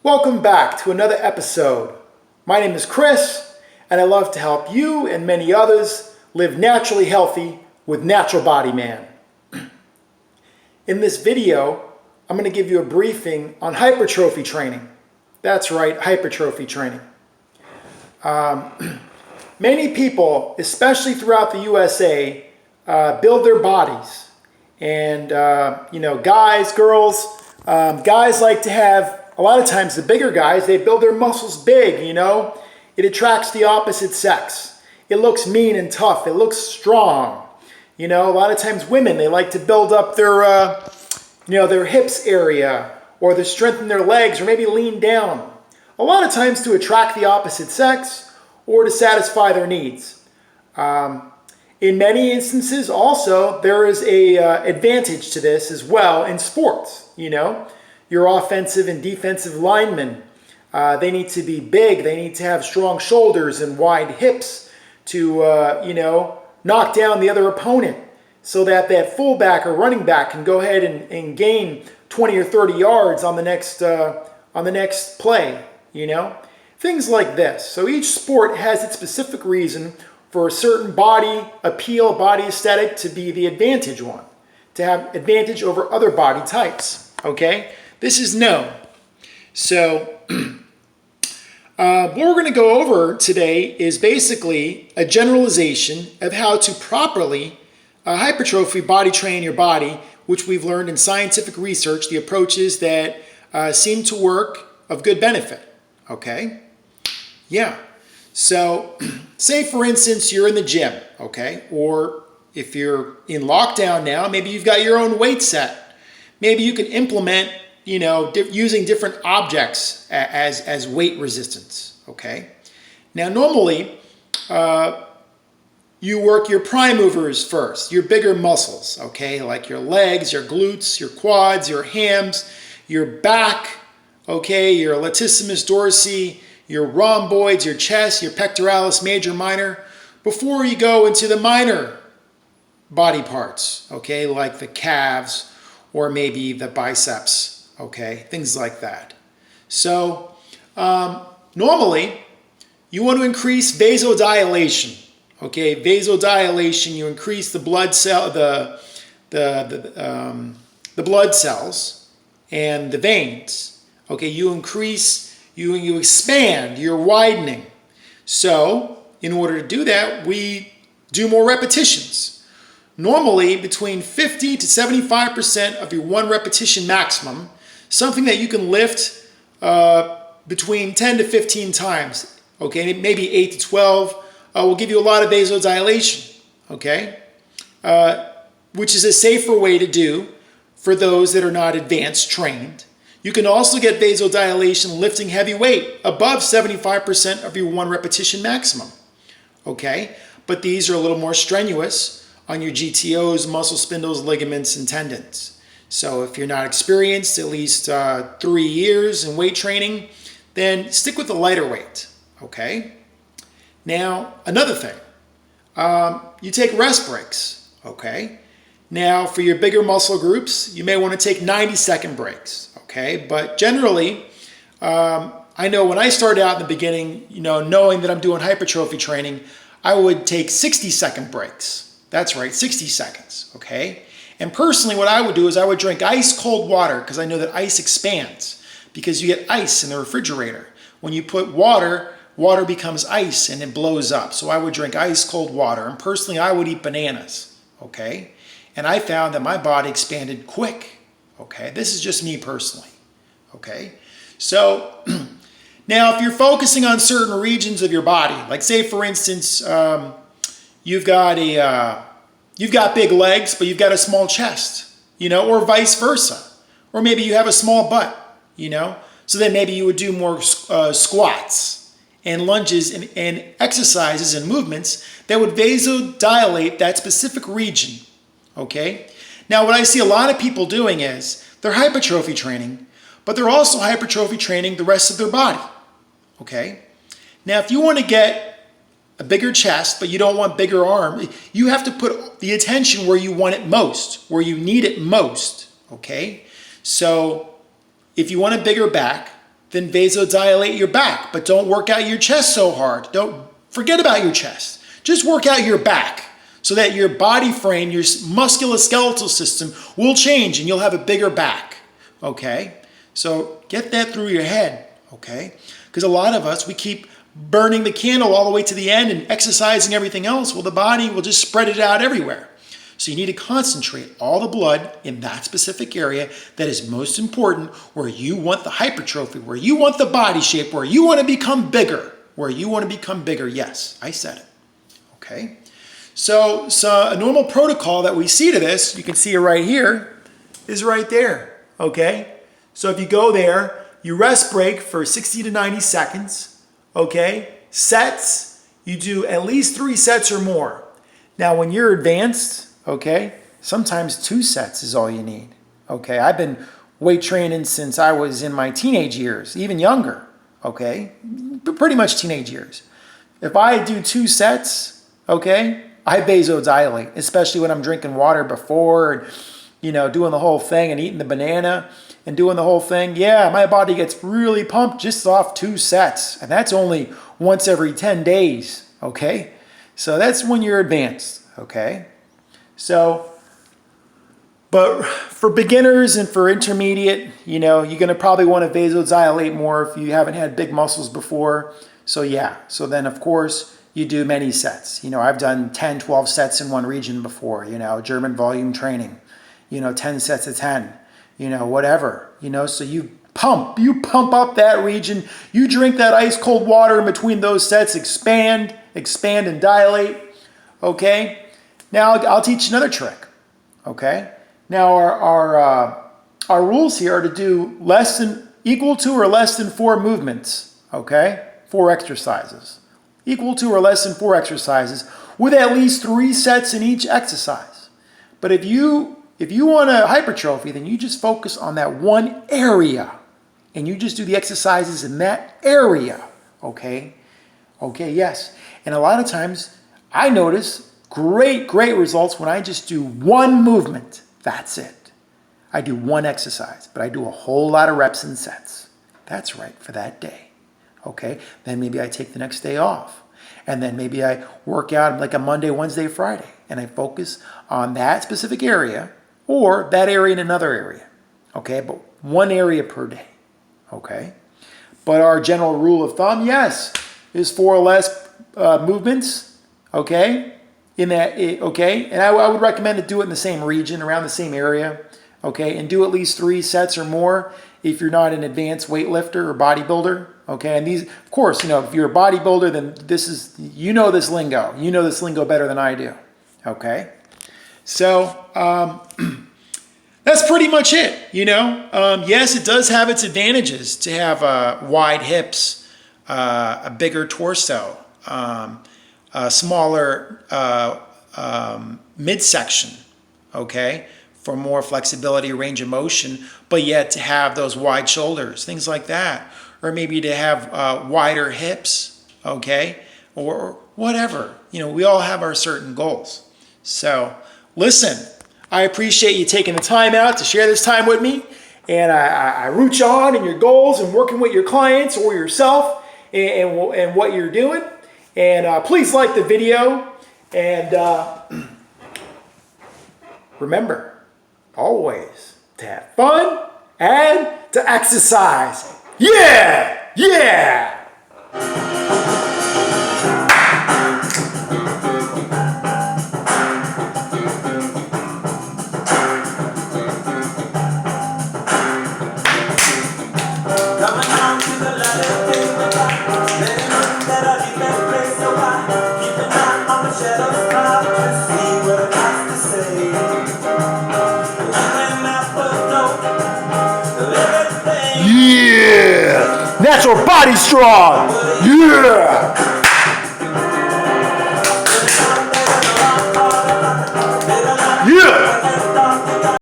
Welcome back to another episode. My name is Chris, and I love to help you and many others live naturally healthy with Natural Body Man. In this video, I'm going to give you a briefing on hypertrophy training. That's right, hypertrophy training. Many people, especially throughout the USA, build their bodies. And, guys, girls, guys like to have, a lot of times the bigger guys, they build their muscles big, It attracts the opposite sex. It looks mean and tough. It looks strong. A lot of times women, they like to build up their hips area, or to strengthen their legs, or maybe lean down. A lot of times to attract the opposite sex or to satisfy their needs. In many instances also, there is a advantage to this as well in sports, Your offensive and defensive linemen, they need to be big. They need to have strong shoulders and wide hips to, knock down the other opponent so that fullback or running back can go ahead and gain 20 or 30 yards on the next play, Things like this. So each sport has its specific reason for a certain body appeal, body aesthetic to be the advantage one, to have advantage over other body types, okay? This is known. So what we're going to go over today is basically a generalization of how to properly hypertrophy body train your body, which we've learned in scientific research, the approaches that seem to work of good benefit, okay? Yeah. So say, for instance, you're in the gym, okay? Or if you're in lockdown now, maybe you've got your own weight set. Maybe you can implement using different objects as weight resistance, okay? Now, normally, you work your prime movers first, your bigger muscles, okay? Like your legs, your glutes, your quads, your hams, your back, okay? Your latissimus dorsi, your rhomboids, your chest, your pectoralis major, minor, before you go into the minor body parts, okay? Like the calves or maybe the biceps, okay, things like that. So normally you want to increase vasodilation, okay? Vasodilation, you increase the blood cell, the blood cells and the veins, okay? You increase, you expand, you're widening. So in order to do that, we do more repetitions. Normally between 50 to 75% of your one repetition maximum, something that you can lift between 10 to 15 times, okay, maybe 8 to 12, will give you a lot of vasodilation, okay, which is a safer way to do for those that are not advanced trained. You can also get vasodilation lifting heavy weight above 75% of your one repetition maximum, okay, but these are a little more strenuous on your GTOs, muscle spindles, ligaments, and tendons. So if you're not experienced, at least 3 years in weight training, then stick with the lighter weight, okay? Now, another thing, you take rest breaks, okay? Now, for your bigger muscle groups, you may want to take 90-second breaks, okay? But generally, I know when I started out in the beginning, knowing that I'm doing hypertrophy training, I would take 60-second breaks. That's right, 60 seconds, okay? And personally, what I would do is I would drink ice cold water because I know that ice expands because you get ice in the refrigerator. When you put water, water becomes ice and it blows up. So I would drink ice cold water. And personally, I would eat bananas, okay? And I found that my body expanded quick, okay? This is just me personally, okay? So now if you're focusing on certain regions of your body, like say for instance, you've got big legs, but you've got a small chest, or vice versa. Or maybe you have a small butt, So then maybe you would do more squats and lunges and exercises and movements that would vasodilate that specific region, okay? Now what I see a lot of people doing is they're hypertrophy training, but they're also hypertrophy training the rest of their body, okay? Now if you want to get a bigger chest, but you don't want bigger arm, you have to put the attention where you want it most, where you need it most, okay? So if you want a bigger back, then vasodilate your back. But don't work out your chest so hard. Don't forget about your chest. Just work out your back so that your body frame, your musculoskeletal system will change and you'll have a bigger back, okay? So get that through your head, okay? Because a lot of us, we keep burning the candle all the way to the end and exercising everything else. Well, the body will just spread it out everywhere. So you need to concentrate all the blood in that specific area that is most important, where you want the hypertrophy, where you want the body shape, where you want to become bigger, Yes, I said it, okay? So a normal protocol that we see to this, you can see it right here, is right there, okay? So if you go there, you rest break for 60 to 90 seconds, okay? Sets, you do at least 3 sets or more. Now when you're advanced, okay, sometimes 2 sets is all you need, okay? I've been weight training since I was in my teenage years, even younger, okay? But pretty much teenage years. If I do 2 sets, okay, I vasodilate, especially when I'm drinking water before and, you know, doing the whole thing and eating the banana and doing the whole thing. Yeah, my body gets really pumped just off 2 sets. And that's only once every 10 days, okay? So that's when you're advanced, okay? So, but for beginners and for intermediate, you know, you're going to probably want to vasodilate more if you haven't had big muscles before. So yeah, so then of course, you do many sets. You know, I've done 10, 12 sets in one region before, you know, German volume training, you know, 10 sets of 10, you know, whatever, you know, so you pump up that region, you drink that ice cold water in between those sets, expand and dilate, okay? Now I'll teach another trick, okay? Now our rules here are to do equal to or less than 4 movements, okay? 4 exercises. Equal to or less than 4 exercises with at least 3 sets in each exercise. But if you want a hypertrophy, then you just focus on that one area and you just do the exercises in that area, okay? Okay, yes. And a lot of times I notice great results when I just do one movement. That's it. I do one exercise, but I do a whole lot of reps and sets. That's right, for that day. Okay, then maybe I take the next day off. And then maybe I work out like a Monday, Wednesday, Friday. And I focus on that specific area or that area in another area. Okay, but one area per day. Okay, but our general rule of thumb, yes, is 4 or less movements. Okay, okay, and I would recommend to do it in the same region, around the same area. Okay, and do at least 3 sets or more if you're not an advanced weightlifter or bodybuilder. Okay, and these, of course, you know, if you're a bodybuilder, then this is, you know this lingo. You know this lingo better than I do. Okay, so that's pretty much it, you know. Yes, it does have its advantages to have wide hips, a bigger torso, a smaller midsection, okay, for more flexibility, range of motion, but yet to have those wide shoulders, things like that. Or maybe to have wider hips, okay, or whatever. You know, we all have our certain goals. So listen, I appreciate you taking the time out to share this time with me, and I root you on in your goals and working with your clients or yourself and what you're doing. And please like the video, and remember always to have fun and to exercise. Yeah! Yeah! Natural body strong. Yeah.